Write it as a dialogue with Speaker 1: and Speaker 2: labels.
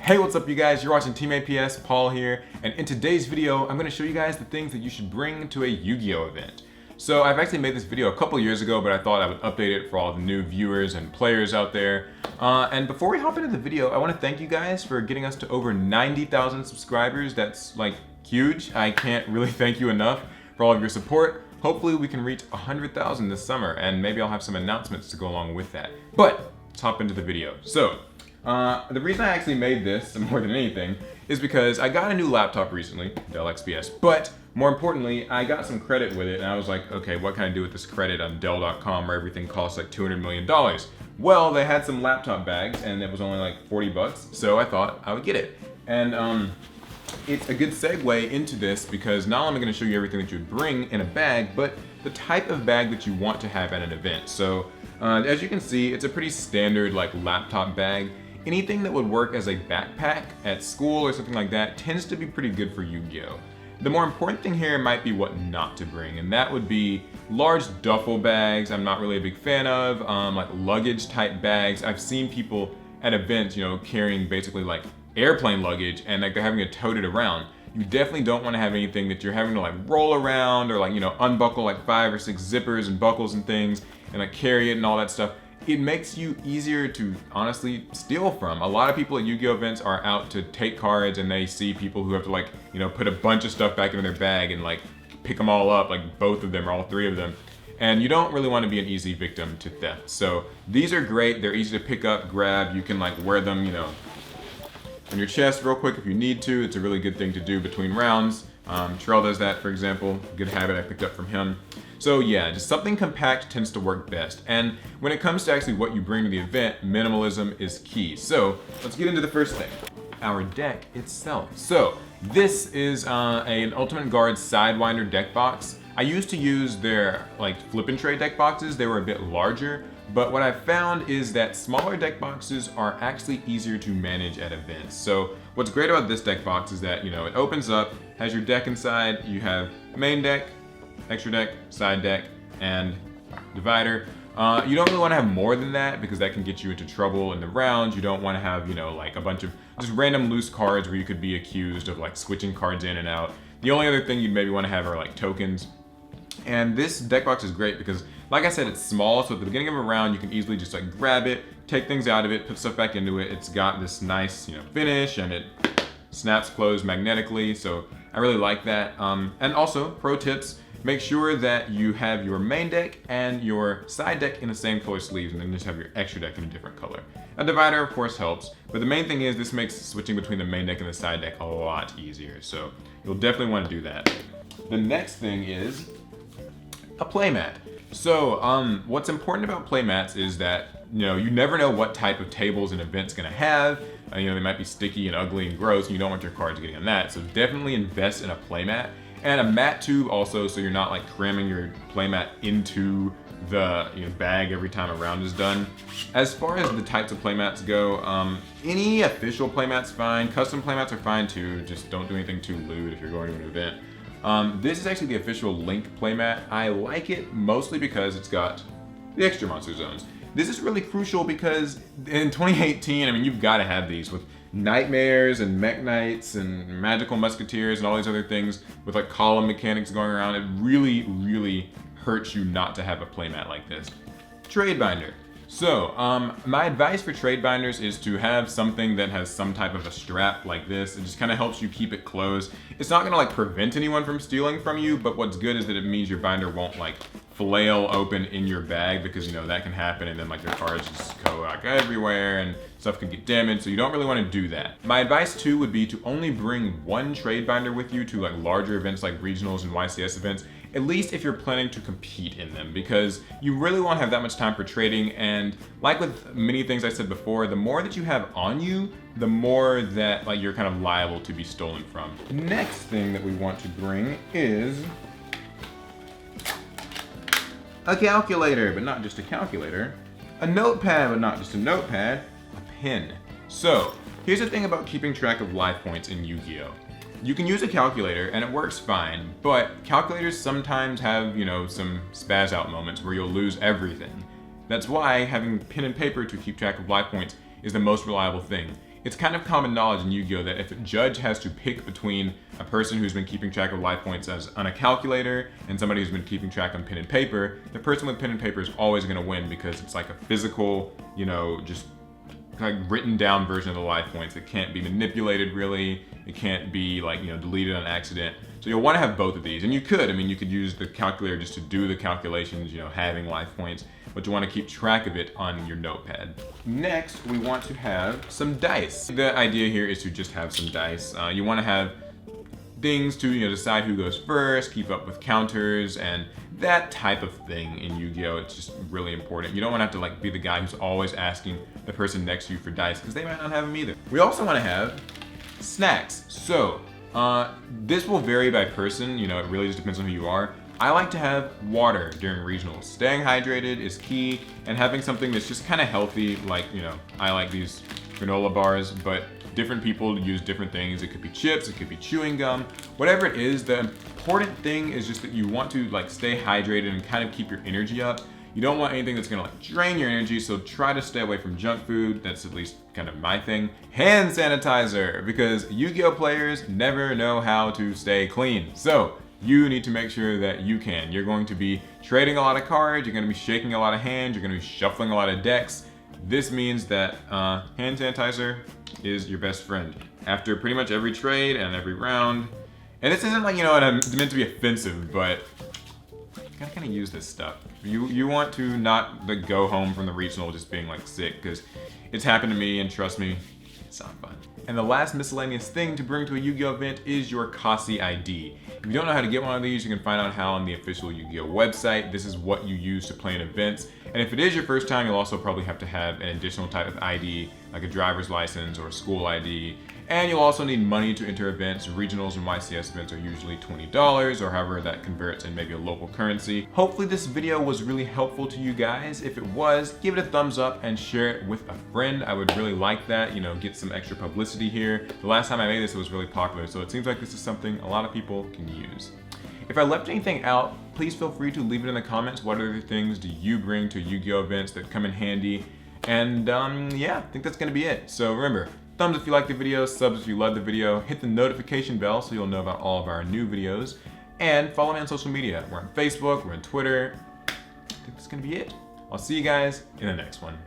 Speaker 1: Hey, what's up you guys? You're watching Team APS, Paul here, and in today's video, I'm going to show you guys the things that you should bring to a Yu-Gi-Oh event. So I've actually made this video a couple years ago, but I thought I would update it for all the new viewers and players out there. And before we hop into the video, I want to thank you guys for getting us to over 90,000 subscribers. That's like huge. I can't really thank you enough for all of your support. Hopefully we can reach 100,000 this summer, and maybe I'll have some announcements to go along with that. But let's hop into the video. So the reason I actually made this, more than anything, is because I got a new laptop recently, Dell XPS, but more importantly, I got some credit with it, and I was like, okay, what can I do with this credit on Dell.com where everything costs like $200 million? Well, they had some laptop bags, and it was only like 40 bucks, so I thought I would get it. And it's a good segue into this because not only am I going to show you everything that you would bring in a bag, but the type of bag that you want to have at an event. So as you can see, it's a pretty standard like laptop bag. Anything that would work as a backpack at school or something like that tends to be pretty good for Yu-Gi-Oh! The more important thing here might be what not to bring, and that would be large duffel bags. I'm not really a big fan of, like luggage type bags. I've seen people at events, carrying basically like airplane luggage and like they're having to tote it around. You definitely don't want to have anything that you're having to like roll around or like, unbuckle like 5 or 6 zippers and buckles and things and like carry it and all that stuff. It makes you easier to honestly steal from. A lot of people at Yu-Gi-Oh events are out to take cards and they see people who have to like, put a bunch of stuff back into their bag and like pick them all up, like both of them or all 3 of them. And you don't really want to be an easy victim to theft. So these are great. They're easy to pick up, grab. You can like wear them, on your chest real quick if you need to. It's a really good thing to do between rounds. Terrell does that, for example. Good habit I picked up from him. So yeah, just something compact tends to work best. And when it comes to actually what you bring to the event, minimalism is key. So let's get into the first thing, our deck itself. So this is an Ultimate Guard Sidewinder deck box. I used to use their like flip and trade deck boxes. They were a bit larger, but what I've found is that smaller deck boxes are actually easier to manage at events. So what's great about this deck box is that, it opens up, has your deck inside, you have main deck, extra deck, side deck, and divider. You don't really want to have more than that because that can get you into trouble in the rounds. You don't want to have, like a bunch of just random loose cards where you could be accused of like switching cards in and out. The only other thing you'd maybe want to have are like tokens. And this deck box is great because, like I said, it's small, so at the beginning of a round, you can easily just like grab it, take things out of it, put stuff back into it. It's got this nice, finish, and it snaps closed magnetically, so I really like that. And also, pro tips, make sure that you have your main deck and your side deck in the same color sleeves, and then just have your extra deck in a different color. A divider, of course, helps, but the main thing is this makes switching between the main deck and the side deck a lot easier, so you'll definitely want to do that. The next thing is a playmat. So what's important about playmats is that you never know what type of tables an event's gonna have. They might be sticky and ugly and gross, and you don't want your cards getting on that. So definitely invest in a playmat and a mat tube also, so you're not like cramming your playmat into the bag every time a round is done. As far as the types of playmats go, any official playmat's fine. Custom playmats are fine too. Just don't do anything too lewd if you're going to an event. This is actually the official Link playmat. I like it mostly because it's got the extra monster zones. This is really crucial because in 2018, you've got to have these with Nightmares and Mech Knights and Magical Musketeers and all these other things with like column mechanics going around. It really, really hurts you not to have a playmat like this. Trade binder. So, my advice for trade binders is to have something that has some type of a strap like this. It just kind of helps you keep it closed. It's not gonna like prevent anyone from stealing from you, but what's good is that it means your binder won't like flail open in your bag because that can happen, and then like your cards just go like everywhere and stuff can get damaged, so you don't really want to do that. My advice too would be to only bring one trade binder with you to like larger events like regionals and YCS events, at least if you're planning to compete in them, because you really won't have that much time for trading. And like with many things I said before, the more that you have on you, the more that like you're kind of liable to be stolen from. The next thing that we want to bring is a calculator, but not just a calculator. A notepad, but not just a notepad. A pen. So here's the thing about keeping track of life points in Yu-Gi-Oh! You can use a calculator and it works fine, but calculators sometimes have, some spaz out moments where you'll lose everything. That's why having pen and paper to keep track of life points is the most reliable thing. It's kind of common knowledge in Yu-Gi-Oh! That if a judge has to pick between a person who's been keeping track of life points on a calculator and somebody who's been keeping track on pen and paper, the person with pen and paper is always going to win because it's like a physical, just like written down version of the life points. It can't be manipulated really. It can't be like, deleted on accident. So you'll want to have both of these. And you could use the calculator just to do the calculations, having life points, but you want to keep track of it on your notepad. Next, we want to have some dice. The idea here is to just have some dice. You want to have things to decide who goes first, keep up with counters, and that type of thing in Yu-Gi-Oh! It's just really important. You don't want to have to like be the guy who's always asking the person next to you for dice because they might not have them either. We also want to have snacks. So this will vary by person. It really just depends on who you are. I like to have water during regionals. Staying hydrated is key, and having something that's just kind of healthy, like, I like these granola bars, but different people use different things. It could be chips, it could be chewing gum, whatever it is. The important thing is just that you want to like stay hydrated and kind of keep your energy up. You don't want anything that's gonna like drain your energy, so try to stay away from junk food. That's at least kind of my thing. Hand sanitizer, because Yu-Gi-Oh! Players never know how to stay clean. So you need to make sure that you can. You're going to be trading a lot of cards, you're going to be shaking a lot of hands, you're going to be shuffling a lot of decks. This means that hand sanitizer is your best friend. After pretty much every trade and every round, and this isn't like, it's meant to be offensive, but you gotta kind of use this stuff. You want to not like, go home from the regional just being like sick, because it's happened to me, and trust me, it's not fun. And the last miscellaneous thing to bring to a Yu-Gi-Oh! Event is your Casa ID. If you don't know how to get one of these, you can find out how on the official Yu-Gi-Oh! Website. This is what you use to play in events. And if it is your first time, you'll also probably have to have an additional type of ID, like a driver's license or a school ID. And you'll also need money to enter events. Regionals and YCS events are usually $20, or however that converts in maybe a local currency. Hopefully this video was really helpful to you guys. If it was, give it a thumbs up and share it with a friend. I would really like that, get some extra publicity here. The last time I made this, it was really popular, so it seems like this is something a lot of people can use. If I left anything out, please feel free to leave it in the comments. What other things do you bring to Yu-Gi-Oh! Events that come in handy? And yeah, I think that's gonna be it. So remember, thumbs if you like the video, subs if you love the video, hit the notification bell so you'll know about all of our new videos, and follow me on social media. We're on Facebook, we're on Twitter. I think that's gonna be it. I'll see you guys in the next one.